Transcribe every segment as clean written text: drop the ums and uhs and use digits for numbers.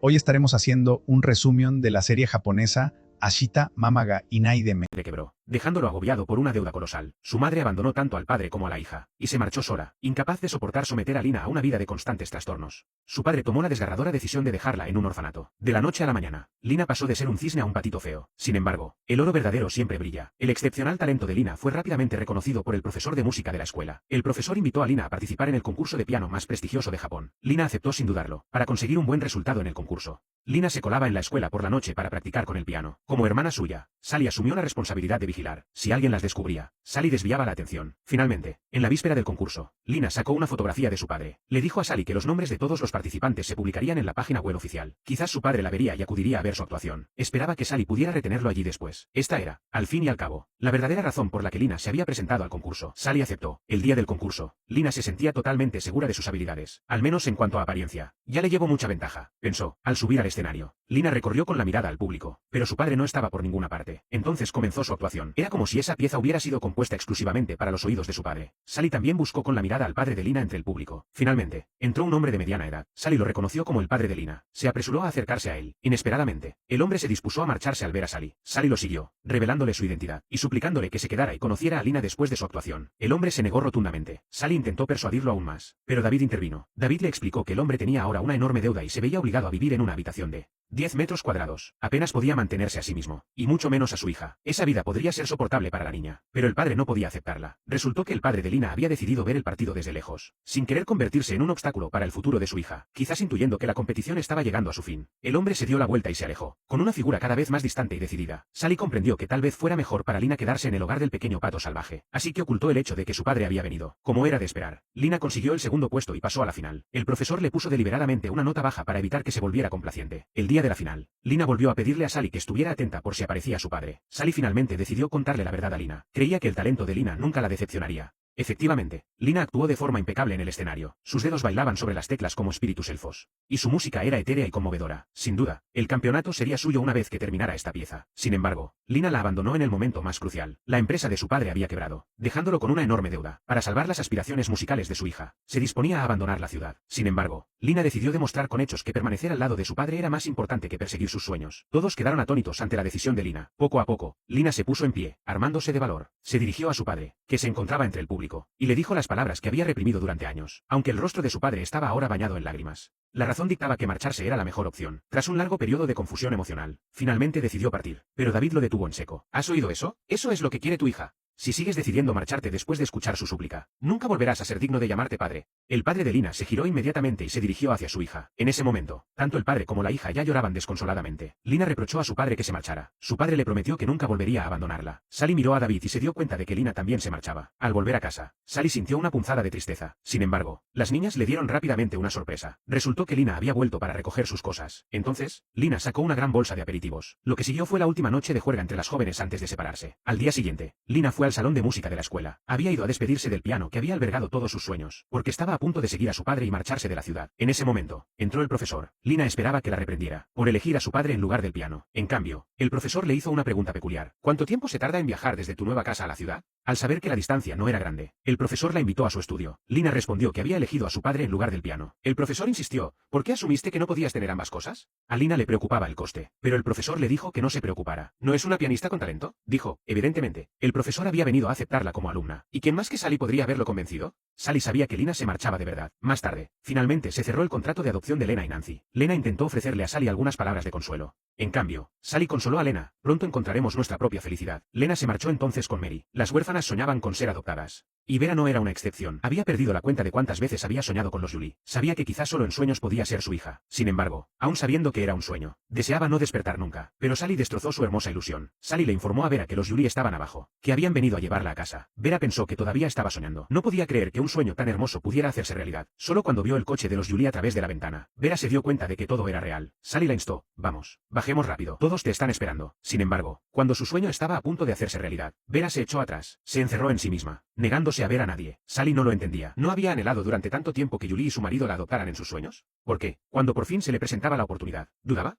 Hoy estaremos haciendo un resumen de la serie japonesa Ashita Mamaga Inai Deme. Le quebró, dejándolo agobiado por una deuda colosal. Su madre abandonó tanto al padre como a la hija, y se marchó sola, incapaz de soportar someter a Lina a una vida de constantes trastornos. Su padre tomó la desgarradora decisión de dejarla en un orfanato. De la noche a la mañana, Lina pasó de ser un cisne a un patito feo. Sin embargo, el oro verdadero siempre brilla. El excepcional talento de Lina fue rápidamente reconocido por el profesor de música de la escuela. El profesor invitó a Lina a participar en el concurso de piano más prestigioso de Japón. Lina aceptó sin dudarlo, para conseguir un buen resultado en el concurso. Lina se colaba en la escuela por la noche para practicar con el piano. Como hermana suya, Sally asumió la responsabilidad de vigilar. Si alguien las descubría, Sally desviaba la atención. Finalmente, en la víspera del concurso, Lina sacó una fotografía de su padre. Le dijo a Sally que los nombres de todos los participantes se publicarían en la página web oficial. Quizás su padre la vería y acudiría a ver su actuación. Esperaba que Sally pudiera retenerlo allí después. Esta era, al fin y al cabo, la verdadera razón por la que Lina se había presentado al concurso. Sally aceptó. El día del concurso, Lina se sentía totalmente segura de sus habilidades, al menos en cuanto a apariencia. Ya le llevo mucha ventaja, pensó, al subir al escenario. Lina recorrió con la mirada al público, pero su padre no estaba por ninguna parte. Entonces comenzó su actuación. Era como si esa pieza hubiera sido compuesta exclusivamente para los oídos de su padre. Sally también buscó con la mirada al padre de Lina entre el público. Finalmente, entró un hombre de mediana edad. Sally lo reconoció como el padre de Lina. Se apresuró a acercarse a él. Inesperadamente, el hombre se dispuso a marcharse al ver a Sally. Sally lo siguió, revelándole su identidad, y suplicándole que se quedara y conociera a Lina después de su actuación. El hombre se negó rotundamente. Sally intentó persuadirlo aún más, pero David intervino. David le explicó que el hombre tenía ahora una enorme deuda y se veía obligado a vivir en una habitación de 10 metros cuadrados. Apenas podía mantenerse a sí mismo, y mucho menos a su hija. Esa vida podría ser soportable para la niña, pero el padre no podía aceptarla. Resultó que el padre de Lina había decidido ver el partido desde lejos, sin querer convertirse en un obstáculo para el futuro de su hija, quizás intuyendo que la competición estaba llegando a su fin. El hombre se dio la vuelta y se alejó, con una figura cada vez más distante y decidida. Sally comprendió que tal vez fuera mejor para Lina quedarse en el hogar del pequeño pato salvaje, así que ocultó el hecho de que su padre había venido. Como era de esperar, Lina consiguió el segundo puesto y pasó a la final. El profesor le puso deliberadamente una nota baja para evitar que se volviera complaciente. El día de la final, Lina volvió a pedirle a Sally que estuviera atenta por si aparecía su padre. Sally finalmente decidió contarle la verdad a Lina. Creía que el talento de Lina nunca la decepcionaría. Efectivamente, Lina actuó de forma impecable en el escenario. Sus dedos bailaban sobre las teclas como espíritus elfos. Y su música era etérea y conmovedora. Sin duda, el campeonato sería suyo una vez que terminara esta pieza. Sin embargo, Lina la abandonó en el momento más crucial. La empresa de su padre había quebrado, dejándolo con una enorme deuda. Para salvar las aspiraciones musicales de su hija, se disponía a abandonar la ciudad. Sin embargo, Lina decidió demostrar con hechos que permanecer al lado de su padre era más importante que perseguir sus sueños. Todos quedaron atónitos ante la decisión de Lina. Poco a poco, Lina se puso en pie, armándose de valor. Se dirigió a su padre, que se encontraba entre el público, y le dijo las palabras que había reprimido durante años, aunque el rostro de su padre estaba ahora bañado en lágrimas. La razón dictaba que marcharse era la mejor opción. Tras un largo periodo de confusión emocional, finalmente decidió partir, pero David lo detuvo en seco. ¿Has oído eso? Eso es lo que quiere tu hija. Si sigues decidiendo marcharte después de escuchar su súplica, nunca volverás a ser digno de llamarte padre. El padre de Lina se giró inmediatamente y se dirigió hacia su hija. En ese momento, tanto el padre como la hija ya lloraban desconsoladamente. Lina reprochó a su padre que se marchara. Su padre le prometió que nunca volvería a abandonarla. Sally miró a David y se dio cuenta de que Lina también se marchaba. Al volver a casa, Sally sintió una punzada de tristeza. Sin embargo, las niñas le dieron rápidamente una sorpresa. Resultó que Lina había vuelto para recoger sus cosas. Entonces, Lina sacó una gran bolsa de aperitivos. Lo que siguió fue la última noche de juerga entre las jóvenes antes de separarse. Al día siguiente, Lina fue al salón de música de la escuela. Había ido a despedirse del piano que había albergado todos sus sueños, porque estaba a punto de seguir a su padre y marcharse de la ciudad. En ese momento, entró el profesor. Lina esperaba que la reprendiera por elegir a su padre en lugar del piano. En cambio, el profesor le hizo una pregunta peculiar. ¿Cuánto tiempo se tarda en viajar desde tu nueva casa a la ciudad? Al saber que la distancia no era grande, el profesor la invitó a su estudio. Lina respondió que había elegido a su padre en lugar del piano. El profesor insistió. ¿Por qué asumiste que no podías tener ambas cosas? A Lina le preocupaba el coste, pero el profesor le dijo que no se preocupara. ¿No es una pianista con talento? Dijo. Evidentemente, el profesor había venido a aceptarla como alumna. ¿Y quién más que Sally podría haberlo convencido? Sally sabía que Lina se marchaba de verdad. Más tarde, finalmente se cerró el contrato de adopción de Lena y Nancy. Lena intentó ofrecerle a Sally algunas palabras de consuelo. En cambio, Sally consoló a Lena. Pronto encontraremos nuestra propia felicidad. Lena se marchó entonces con Mary. Las huérfanas soñaban con ser adoptadas. Y Vera no era una excepción. Había perdido la cuenta de cuántas veces había soñado con los Julie. Sabía que quizás solo en sueños podía ser su hija. Sin embargo, aun sabiendo que era un sueño, deseaba no despertar nunca. Pero Sally destrozó su hermosa ilusión. Sally le informó a Vera que los Julie estaban abajo, que habían venido a llevarla a casa. Vera pensó que todavía estaba soñando. No podía creer que un sueño tan hermoso pudiera hacerse realidad. Solo cuando vio el coche de los Julie a través de la ventana, Vera se dio cuenta de que todo era real. Sally la instó. Vamos, bajemos rápido. Todos te están esperando. Sin embargo, cuando su sueño estaba a punto de hacerse realidad, Vera se echó atrás. Se encerró en sí misma, negándose a ver a nadie. Sally no lo entendía. ¿No había anhelado durante tanto tiempo que Julie y su marido la adoptaran en sus sueños? ¿Por qué? Cuando por fin se le presentaba la oportunidad, ¿dudaba?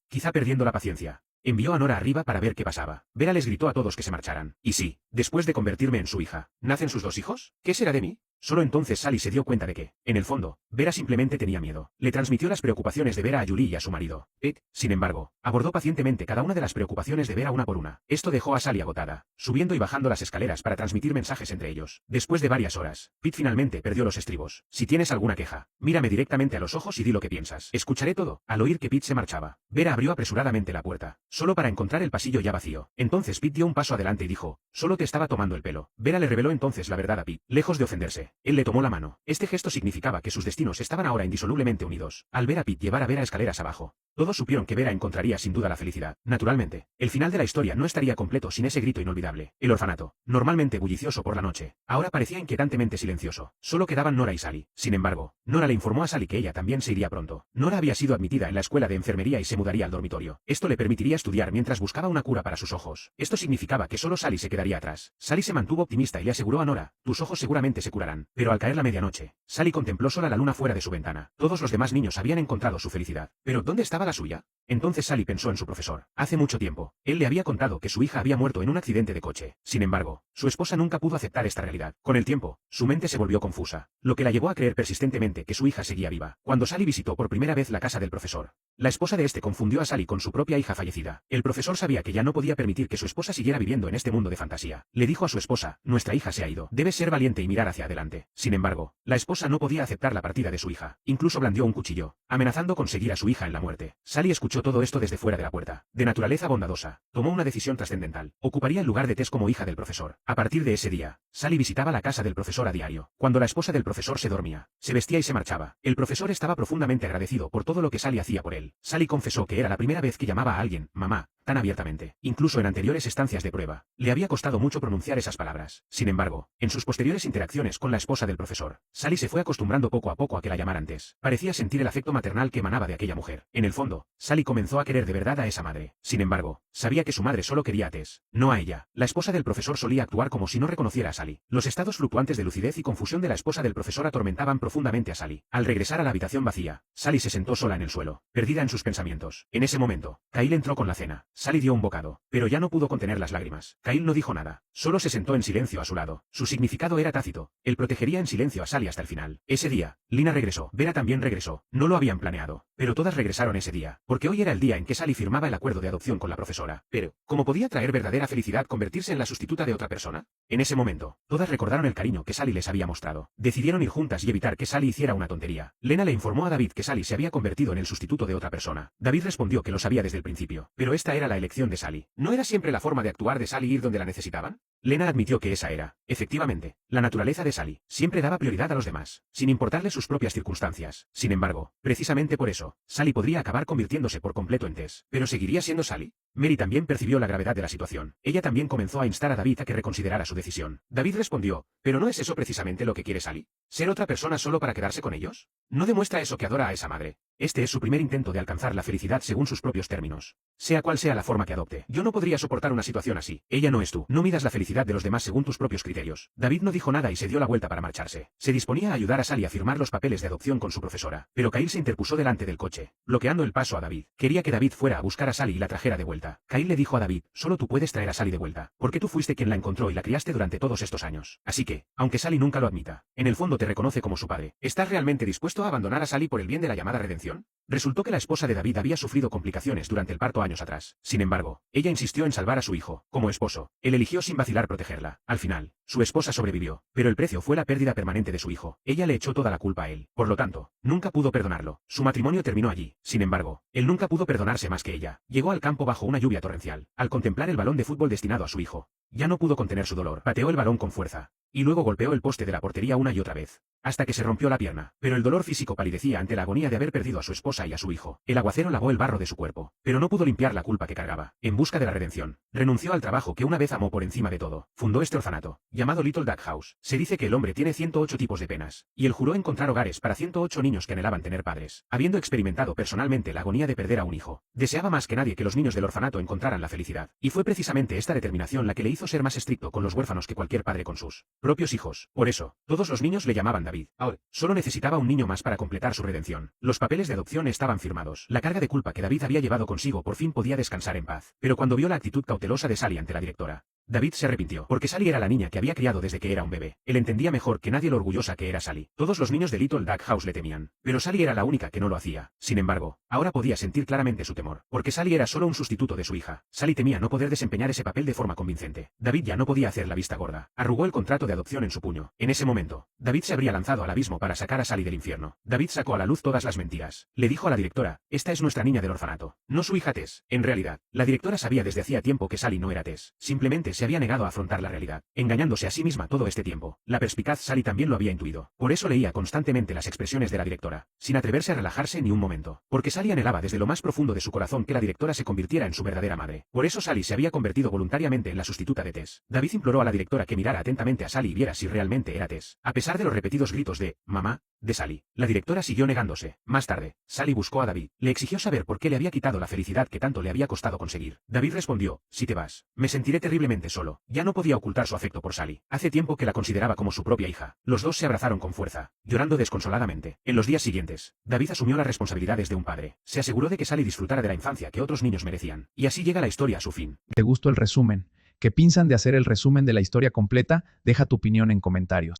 Quizá perdiendo la paciencia. Envió a Nora arriba para ver qué pasaba. Vera les gritó a todos que se marcharan. Y sí, después de convertirme en su hija, ¿nacen sus 2 hijos? ¿Qué será de mí? Solo entonces Sally se dio cuenta de que, en el fondo, Vera simplemente tenía miedo. Le transmitió las preocupaciones de Vera a Julie y a su marido. Pete, sin embargo, abordó pacientemente cada una de las preocupaciones de Vera una por una. Esto dejó a Sally agotada, subiendo y bajando las escaleras para transmitir mensajes entre ellos. Después de varias horas, Pete finalmente perdió los estribos. Si tienes alguna queja, mírame directamente a los ojos y di lo que piensas. Escucharé todo. Al oír que Pete se marchaba, Vera abrió apresuradamente la puerta, solo para encontrar el pasillo ya vacío. Entonces Pete dio un paso adelante y dijo, solo te estaba tomando el pelo. Vera le reveló entonces la verdad a Pete. Lejos de ofenderse, él le tomó la mano. Este gesto significaba que sus destinos estaban ahora indisolublemente unidos. Al ver a Pete llevar a Vera escaleras abajo, todos supieron que Vera encontraría sin duda la felicidad. Naturalmente, el final de la historia no estaría completo sin ese grito inolvidable. El orfanato, normalmente bullicioso por la noche, ahora parecía inquietantemente silencioso. Solo quedaban Nora y Sally. Sin embargo, Nora le informó a Sally que ella también se iría pronto. Nora había sido admitida en la escuela de enfermería y se mudaría al dormitorio. Esto le permitiría estudiar mientras buscaba una cura para sus ojos. Esto significaba que solo Sally se quedaría atrás. Sally se mantuvo optimista y le aseguró a Nora, tus ojos seguramente se curarán. Pero al caer la medianoche, Sally contempló sola la luna fuera de su ventana. Todos los demás niños habían encontrado su felicidad. ¿Pero dónde estaba la suya? Entonces Sally pensó en su profesor. Hace mucho tiempo, él le había contado que su hija había muerto en un accidente de coche. Sin embargo, su esposa nunca pudo aceptar esta realidad. Con el tiempo, su mente se volvió confusa, lo que la llevó a creer persistentemente que su hija seguía viva. Cuando Sally visitó por primera vez la casa del profesor, la esposa de este confundió a Sally con su propia hija fallecida. El profesor sabía que ya no podía permitir que su esposa siguiera viviendo en este mundo de fantasía. Le dijo a su esposa, nuestra hija se ha ido. Debes ser valiente y mirar hacia adelante. Sin embargo, la esposa no podía aceptar la partida de su hija. Incluso blandió un cuchillo, amenazando con seguir a su hija en la muerte. Sally escuchó todo esto desde fuera de la puerta. De naturaleza bondadosa, tomó una decisión trascendental. Ocuparía el lugar de Tess como hija del profesor. A partir de ese día, Sally visitaba la casa del profesor a diario. Cuando la esposa del profesor se dormía, se vestía y se marchaba. El profesor estaba profundamente agradecido por todo lo que Sally hacía por él. Sally confesó que era la primera vez que llamaba a alguien, mamá, tan abiertamente. Incluso en anteriores estancias de prueba, le había costado mucho pronunciar esas palabras. Sin embargo, en sus posteriores interacciones con la esposa del profesor, Sally se fue acostumbrando poco a poco a que la llamaran Tess. Parecía sentir el afecto maternal que emanaba de aquella mujer. En el fondo, Sally comenzó a querer de verdad a esa madre. Sin embargo, sabía que su madre solo quería a Tess, no a ella. La esposa del profesor solía actuar como si no reconociera a Sally. Los estados fluctuantes de lucidez y confusión de la esposa del profesor atormentaban profundamente a Sally. Al regresar a la habitación vacía, Sally se sentó sola en el suelo, perdida en sus pensamientos. En ese momento, Kyle entró con la cena. Sally dio un bocado, pero ya no pudo contener las lágrimas. Kyle no dijo nada, solo se sentó en silencio a su lado. Su significado era tácito. Él protegería en silencio a Sally hasta el final. Ese día, Lina regresó. Vera también regresó. No lo habían planeado, pero todas regresaron ese día, porque hoy era el día en que Sally firmaba el acuerdo de adopción con la profesora. Pero, ¿cómo podía traer verdadera felicidad convertirse en la sustituta de otra persona? En ese momento, todas recordaron el cariño que Sally les había mostrado. Decidieron ir juntas y evitar que Sally hiciera una tontería. Lena le informó a David que Sally se había convertido en el sustituto de otra persona. David respondió que lo sabía desde el principio, pero esta era la elección de Sally. ¿No era siempre la forma de actuar de Sally ir donde la necesitaban? Lena admitió que esa era, efectivamente, la naturaleza de Sally. Siempre daba prioridad a los demás, sin importarle sus propias circunstancias. Sin embargo, precisamente por eso, Sally podría acabar convirtiéndose por completo en Tess. ¿Pero seguiría siendo Sally? Mary también percibió la gravedad de la situación. Ella también comenzó a instar a David a que reconsiderara su decisión. David respondió, ¿pero no es eso precisamente lo que quiere Sally? ¿Ser otra persona solo para quedarse con ellos? ¿No demuestra eso que adora a esa madre? Este es su primer intento de alcanzar la felicidad según sus propios términos. Sea cual sea la forma que adopte. Yo no podría soportar una situación así. Ella no es tú. No midas la felicidad de los demás según tus propios criterios. David no dijo nada y se dio la vuelta para marcharse. Se disponía a ayudar a Sally a firmar los papeles de adopción con su profesora. Pero Kyle se interpuso delante del coche, bloqueando el paso a David. Quería que David fuera a buscar a Sally y la trajera de vuelta. Kyle le dijo a David, solo tú puedes traer a Sally de vuelta, porque tú fuiste quien la encontró y la criaste durante todos estos años. Así que, aunque Sally nunca lo admita, en el fondo te reconoce como su padre. ¿Estás realmente dispuesto a abandonar a Sally por el bien de la llamada redención? Resultó que la esposa de David había sufrido complicaciones durante el parto años atrás. Sin embargo, ella insistió en salvar a su hijo. Como esposo, él eligió sin vacilar protegerla. Al final, su esposa sobrevivió, pero el precio fue la pérdida permanente de su hijo. Ella le echó toda la culpa a él. Por lo tanto, nunca pudo perdonarlo. Su matrimonio terminó allí. Sin embargo, él nunca pudo perdonarse más que ella. Llegó al campo bajo una lluvia torrencial. Al contemplar el balón de fútbol destinado a su hijo, ya no pudo contener su dolor. Pateó el balón con fuerza, y luego golpeó el poste de la portería una y otra vez, hasta que se rompió la pierna. Pero el dolor físico palidecía ante la agonía de haber perdido a su esposa y a su hijo. El aguacero lavó el barro de su cuerpo, pero no pudo limpiar la culpa que cargaba. En busca de la redención, renunció al trabajo que una vez amó por encima de todo. Fundó este orfanato, llamado Little Duck House. Se dice que el hombre tiene 108 tipos de penas, y él juró encontrar hogares para 108 niños que anhelaban tener padres. Habiendo experimentado personalmente la agonía de perder a un hijo, deseaba más que nadie que los niños del orfanato encontraran la felicidad. Y fue precisamente esta determinación la que le hizo ser más estricto con los huérfanos que cualquier padre con sus propios hijos. Por eso, todos los niños le llamaban David. Ahora, solo necesitaba un niño más para completar su redención. Los papeles de adopción estaban firmados. La carga de culpa que David había llevado consigo por fin podía descansar en paz. Pero cuando vio la actitud cautelosa de Sally ante la directora, David se arrepintió, porque Sally era la niña que había criado desde que era un bebé. Él entendía mejor que nadie lo orgullosa que era Sally. Todos los niños de Little Duck House le temían, pero Sally era la única que no lo hacía. Sin embargo, ahora podía sentir claramente su temor, porque Sally era solo un sustituto de su hija. Sally temía no poder desempeñar ese papel de forma convincente. David ya no podía hacer la vista gorda. Arrugó el contrato de adopción en su puño. En ese momento, David se habría lanzado al abismo para sacar a Sally del infierno. David sacó a la luz todas las mentiras. Le dijo a la directora: esta es nuestra niña del orfanato, no su hija Tess. En realidad, la directora sabía desde hacía tiempo que Sally no era Tess. Simplemente se había negado a afrontar la realidad, engañándose a sí misma todo este tiempo. La perspicaz Sally también lo había intuido. Por eso leía constantemente las expresiones de la directora, sin atreverse a relajarse ni un momento. Porque Sally anhelaba desde lo más profundo de su corazón que la directora se convirtiera en su verdadera madre. Por eso Sally se había convertido voluntariamente en la sustituta de Tess. David imploró a la directora que mirara atentamente a Sally y viera si realmente era Tess. A pesar de los repetidos gritos de «mamá» de Sally, la directora siguió negándose. Más tarde, Sally buscó a David. Le exigió saber por qué le había quitado la felicidad que tanto le había costado conseguir. David respondió: si te vas, me sentiré terriblemente solo. Ya no podía ocultar su afecto por Sally. Hace tiempo que la consideraba como su propia hija. Los dos se abrazaron con fuerza, llorando desconsoladamente. En los días siguientes, David asumió las responsabilidades de un padre. Se aseguró de que Sally disfrutara de la infancia que otros niños merecían. Y así llega la historia a su fin. ¿Te gustó el resumen? ¿Qué piensan de hacer el resumen de la historia completa? Deja tu opinión en comentarios.